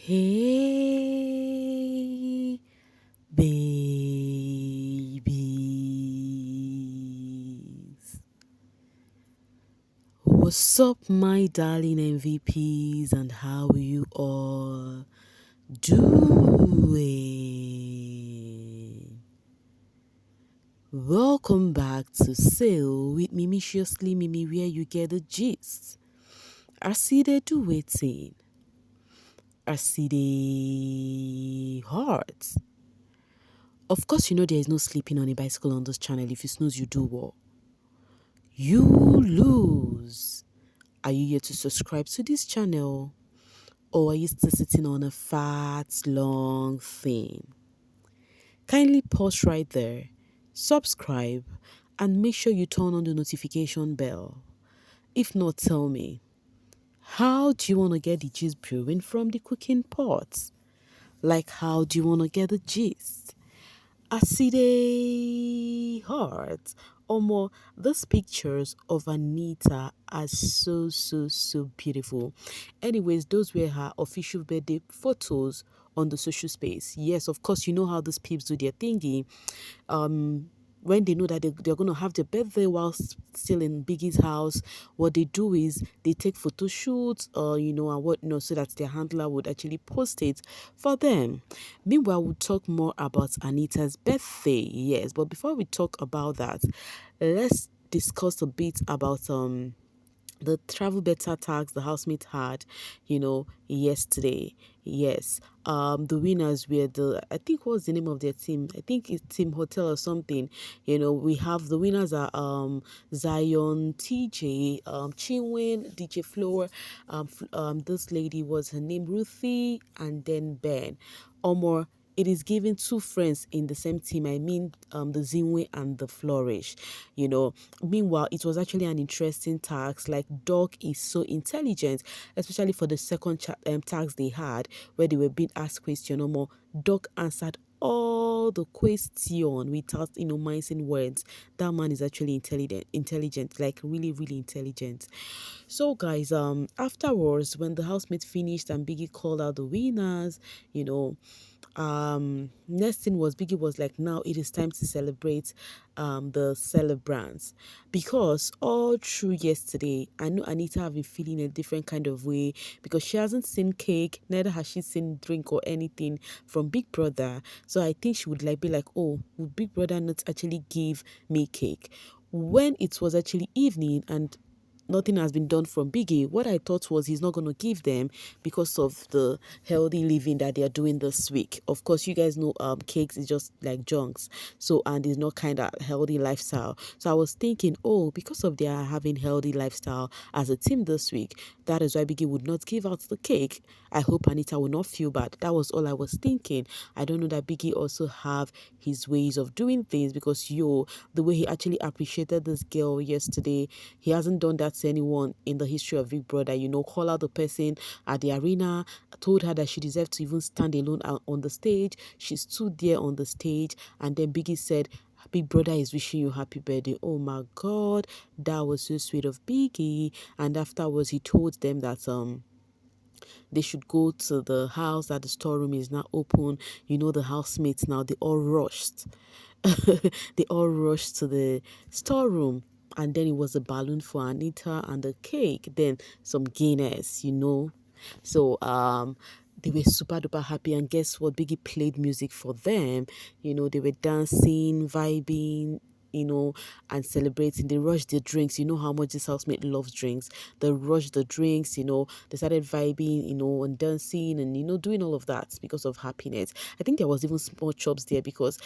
Hey, babies. What's up, my darling MVPs, and how you all doing? Welcome back to Sail with Mimiciously Mimi, where you get the gist. I see they do waiting. I see the heart. Of course, you know there is no sleeping on a bicycle on this channel. If you snooze, you do what? You lose. Are you here to subscribe to this channel? Or are you still sitting on a fat, long thing? Kindly pause right there, subscribe, and make sure you turn on the notification bell. If not, tell me, how do you want to get the gist brewing from the cooking pot? Like, how do you want to get the gist? I see the heart. Omo, these pictures of Anita are so beautiful. Anyways, those were her official birthday photos on the social space. Yes, of course, you know how these peeps do their thingy. When they know that they're going to have their birthday while still in Biggie's house, what they do is they take photo shoots, and whatnot, so that their handler would actually post it for them. Meanwhile, we'll talk more about Anita's birthday, yes. But before we talk about that, let's discuss a bit about the travel better tags the housemate had, yesterday. Yes. The winners were I think what's the name of their team? I think it's Team Hotel or something. We have the winners are Zion, TJ, Chinwin, DJ Floor, this lady was her name Ruthie, and then Ben. Omar, it is giving two friends in the same team. I mean, the Zinwe and the Flourish. Meanwhile, it was actually an interesting task. Like, Doc is so intelligent, especially for the second task they had, where they were being asked question no more. Doc answered all the question without mincing words. That man is actually intelligent, like really intelligent. So guys, afterwards, when the housemate finished and Biggie called out the winners, you know next thing was Biggie was like, now it is time to celebrate the celebrants, because all through yesterday I know Anita have been feeling a different kind of way, because she hasn't seen cake, neither has she seen drink or anything from Big Brother. So I think she would be like, oh, would Big Brother not actually give me cake? When it was actually evening and nothing has been done from Biggie, what I thought was he's not going to give them because of the healthy living that they are doing this week. Of course, you guys know cakes is just like junks, so, and it's not kind of healthy lifestyle. So I was thinking, oh, because of their having healthy lifestyle as a team this week, that is why Biggie would not give out the cake. I hope Anita will not feel bad. That was all I was thinking. I don't know that Biggie also have his ways of doing things, because the way he actually appreciated this girl yesterday, he hasn't done that to anyone in the history of Big Brother. Call out the person at the arena, told her that she deserved to even stand alone on the stage. She stood there on the stage, and then Biggie said, Big Brother is wishing you happy birthday. Oh my God, that was so sweet of Biggie. And afterwards, he told them that they should go to the house, that the storeroom is now open. The housemates now, they all rushed. They all rushed to the storeroom. And then it was a balloon for Anita and the cake. Then some Guinness. So they were super duper happy. And guess what? Biggie played music for them. They were dancing, vibing, and celebrating. They rushed the drinks. You know how much this housemate loves drinks. They rushed the drinks, they started vibing, and dancing and, doing all of that because of happiness. I think there was even small chops there because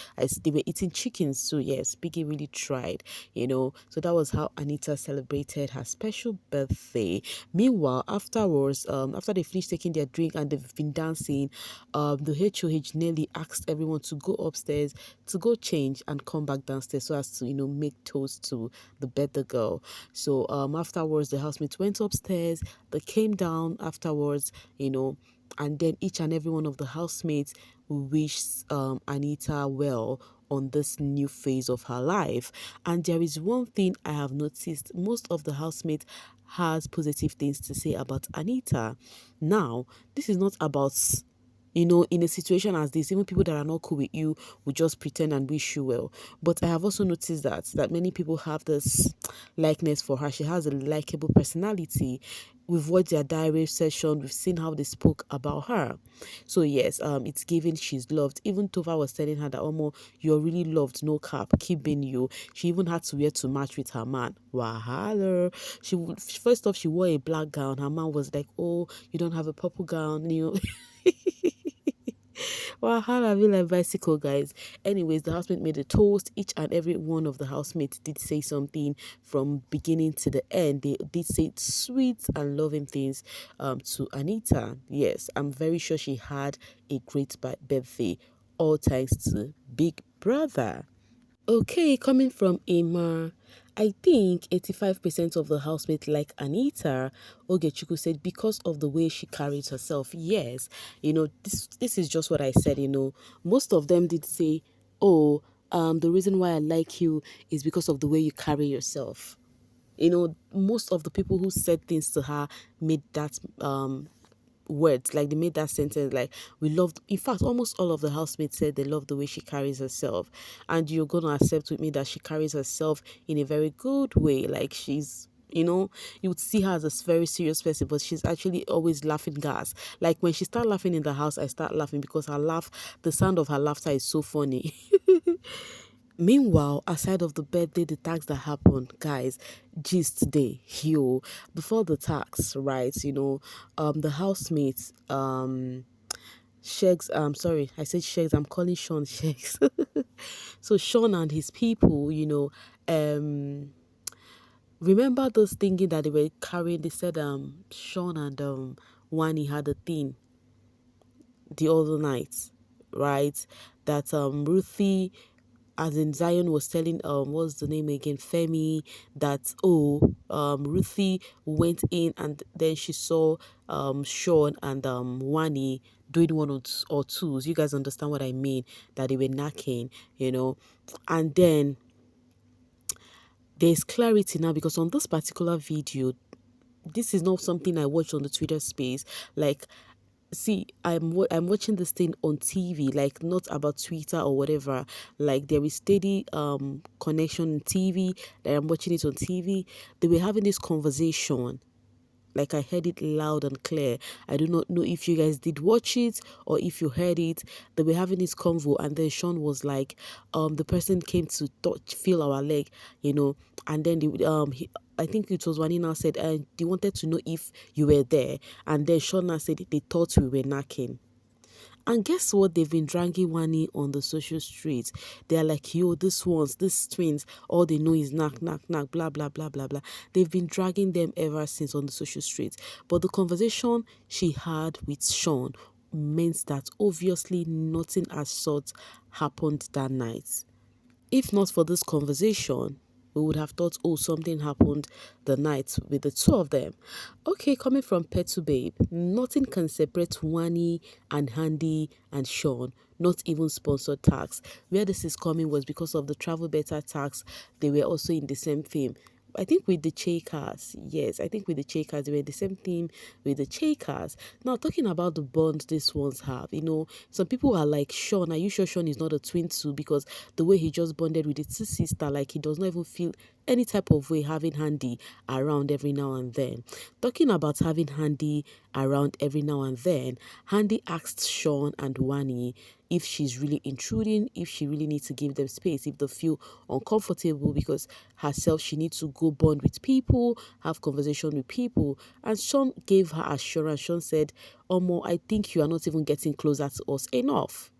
they were eating chickens. So yes, Biggie really tried, So that was how Anita celebrated her special birthday. Meanwhile, afterwards, after they finished taking their drink and they've been dancing, the HOH nearly asked everyone to go upstairs to go change and come back downstairs so as to make toast to the birthday girl. So afterwards the housemates went upstairs, they came down afterwards, and then each and every one of the housemates wished Anita well on this new phase of her life. And there is one thing I have noticed: most of the housemates has positive things to say about Anita. Now, this is not about, you know, in a situation as this, even people that are not cool with you will just pretend and wish you well. But I have also noticed that many people have this likeness for her. She has a likable personality. We've watched their diary session. We've seen how they spoke about her. So yes, it's given she's loved. Even Tova was telling her that, Omo, you're really loved. No cap, keep being you. She even had to wear to match with her man. Wahala. First off, she wore a black gown. Her man was like, oh, you don't have a purple gown, you know. Well, how have you like bicycle, guys? Anyways, the housemate made a toast. Each and every one of the housemates did say something from beginning to the end. They did say sweet and loving things to Anita. Yes, I'm very sure she had a great birthday. All thanks to Big Brother. Okay, coming from Emma, I think 85% of the housemates like Anita. Ogechuku said because of the way she carries herself. Yes, you know, this is just what I said, you know. Most of them did say, oh, the reason why I like you is because of the way you carry yourself. You know, most of the people who said things to her made that words, like they made that sentence, like we loved. In fact, almost all of the housemates said they love the way she carries herself, and you're gonna accept with me that she carries herself in a very good way. Like she's, you know, you would see her as a very serious person, but she's actually always laughing gas. Like when she start laughing in the house, I start laughing because her laugh, the sound of her laughter is so funny. Meanwhile, aside of the birthday, the tax that happened, guys, gist day, yo, before the tax, right, you know, the housemates, Shegs, sorry, I said Shegs, I'm calling Sean Shegs. So Sean and his people, you know, remember those thinking that they were carrying, they said, Sean and, Wani had a thing the other night, right, that, Ruthie, as in Zion was telling what's the name again, Femi, that Ruthie went in and then she saw Sean and Wani doing one or twos. You guys understand what I mean? That they were knacking, you know. And then there's clarity now because on this particular video, this is not something I watched on the Twitter space. Like, see, I'm watching this thing on TV, like not about Twitter or whatever. Like there is steady connection in TV, that I'm watching it on TV. They were having this conversation, like I heard it loud and clear. I do not know if you guys did watch it or if you heard it. They were having this convo, and then Sean was like, the person came to feel our leg, you know, and then I think it was Wanina said, they wanted to know if you were there, and then Shauna said they thought we were knocking. And guess what? They've been dragging Wani on the social streets. They're like, yo, these twins, all they know is knock, knock, knock, blah, blah, blah, blah, blah. They've been dragging them ever since on the social streets. But the conversation she had with Sean meant that obviously nothing as such happened that night. If not for this conversation, we would have thought, oh, something happened the night with the two of them. Okay, coming from Petu Babe, nothing can separate Wani and Handi and Sean, not even sponsored tax. Where this is coming was because of the travel better tax. They were also in the same theme. I think with the Checkers, yes, I think with the Checkers, they were the same thing with the Checkers. Now, talking about the bond these ones have, you know, some people are like, Sean, are you sure Sean is not a twin too? Because the way he just bonded with his sister, like he does not even feel any type of way having Handi around every now and then. Talking about having Handi around every now and then, Handi asked Sean and Wani if she's really intruding, if she really needs to give them space, if they feel uncomfortable because herself, she needs to go bond with people, have conversation with people. And Sean gave her assurance. Sean said, Omo, I think you are not even getting closer to us enough.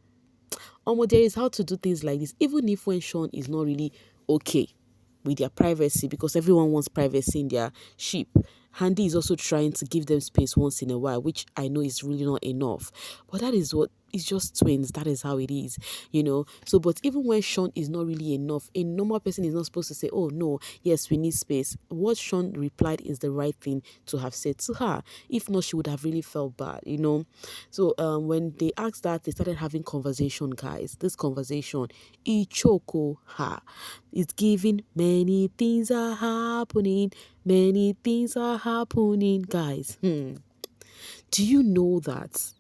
Omo, there is how to do things like this, even if when Sean is not really okay with their privacy, because everyone wants privacy in their ship. Handi is also trying to give them space once in a while, which I know is really not enough. But that is what it's just twins. That is how it is, you know. So, but even when Sean is not really enough, a normal person is not supposed to say, oh no, yes, we need space. What Sean replied is the right thing to have said to her. If not, she would have really felt bad, you know. So when they asked that, they started having conversation, guys. This conversation, Ichoko ha, it's giving many things are happening, many things are happening, guys. Do you know that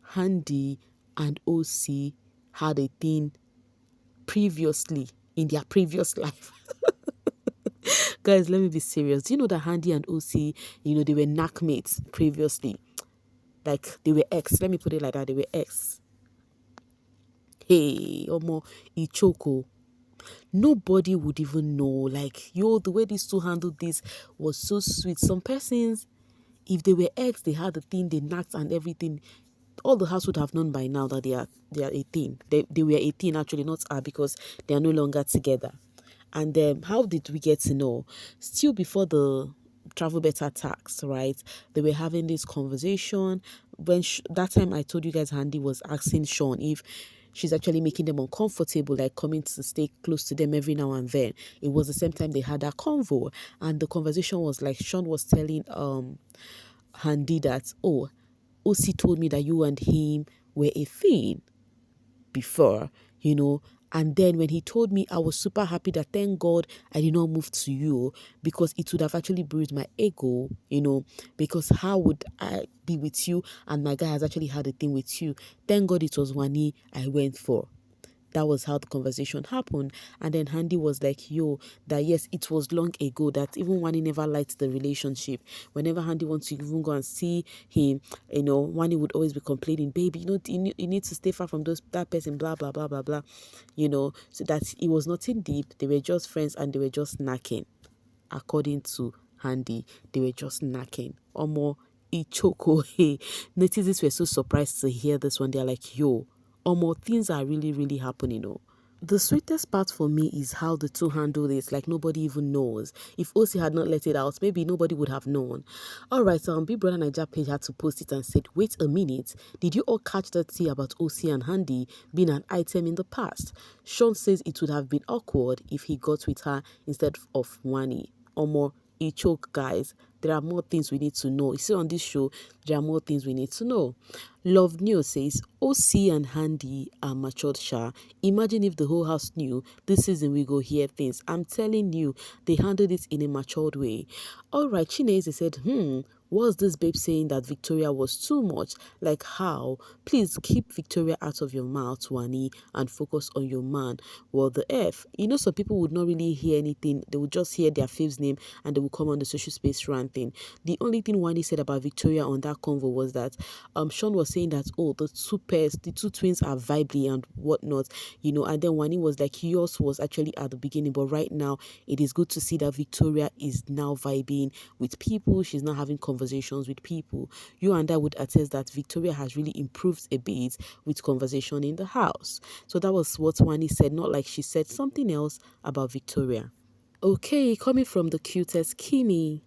Handi and Ocee had a thing previously in their previous life? Guys, let me be serious. Do you know that Handi and Ocee, you know, they were knackmates previously? Like, they were ex. Let me put it like that. They were ex. Hey, Omo, Ichoko. Nobody would even know. Like, yo, the way these two handled this was so sweet. Some persons, if they were ex, they had the thing, they knocked and everything. All the house would have known by now that they are 18. They were 18 actually, not are, because they are no longer together. And how did we get to know? Still before the travel better tax, right? They were having this conversation. When that time I told you guys, Handi was asking Sean if she's actually making them uncomfortable, like coming to stay close to them every now and then. It was the same time they had that convo, and the conversation was like Sean was telling Handi that, oh, Ocee told me that you and him were a thing before, you know. And then when he told me, I was super happy that thank God I did not move to you, because it would have actually bruised my ego, you know, because how would I be with you and my guy has actually had a thing with you? Thank God it was Wani I went for. That was how the conversation happened. And then Handi was like, yo, that yes, it was long ago, that even Wani never liked the relationship. Whenever Handi wants to even go and see him, you know, Wani would always be complaining, baby, you know, you need to stay far from that person, blah, blah, blah, blah, blah. You know, so that it was nothing deep. They were just friends and they were just knacking. According to Handi, they were just knacking. Omo, Ichoko, hey. Natives were so surprised to hear this one. They're like, yo, Omo, things are really, really happening, oh. The sweetest part for me is how the two handle this, like nobody even knows. If Ocee had not let it out, maybe nobody would have known. Alright, so Big Brother Naija page had to post it and said, wait a minute, did you all catch that tea about Ocee and Handi being an item in the past? Sean says it would have been awkward if he got with her instead of Wani. Or more, he choke, guys. There are more things we need to know. You see, on this show, there are more things we need to know. Love Neo says, Ocee and Handi are matured sha. Imagine if the whole house knew this season we go hear things. I'm telling you, they handled it in a matured way. Alright, Chinese said, was this babe saying that Victoria was too much? Like how? Please keep Victoria out of your mouth, Wani, and focus on your man. Well, the F. You know, some people would not really hear anything. They would just hear their fave's name and they would come on the social space ranting. The only thing Wani said about Victoria on that convo was that Sean was saying that, oh, the two twins are vibely and whatnot, you know, and then Wani was like, yours was actually at the beginning, but right now it is good to see that Victoria is now vibing with people. She's now having conversations with people. You and I would attest that Victoria has really improved a bit with conversation in the house. So that was what Wani said, not like she said something else about Victoria. Okay, coming from the cutest Kimi,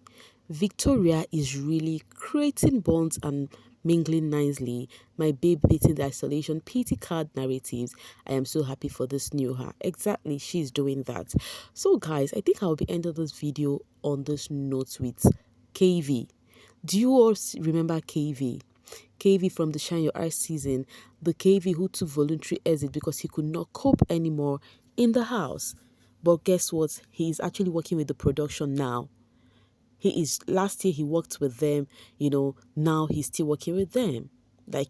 Victoria is really creating bonds and mingling nicely. My babe beating the isolation pity card narratives. I am so happy for this new her. Exactly, she's doing that. So guys, I think I'll be ending this video on this note with KV. Do you all remember KV? KV from the Shine Your Eyes season, the KV who took voluntary exit because he could not cope anymore in the house. But guess what? He's actually working with the production now. Last year he worked with them, you know, now he's still working with them. Like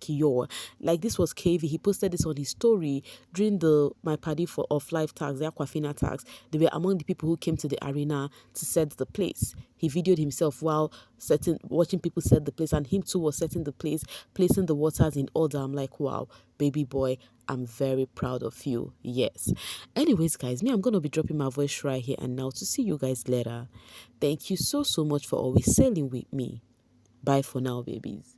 this was KV. He posted this on his story during the My Party for of Life tags, the Aquafina tags. They were among the people who came to the arena to set the place. He videoed himself while watching people set the place, and him too was setting the place, placing the waters in order. I'm like, wow, baby boy, I'm very proud of you. Yes. Anyways, guys, I'm gonna be dropping my voice right here and now to see you guys later. Thank you so much for always sailing with me. Bye for now, babies.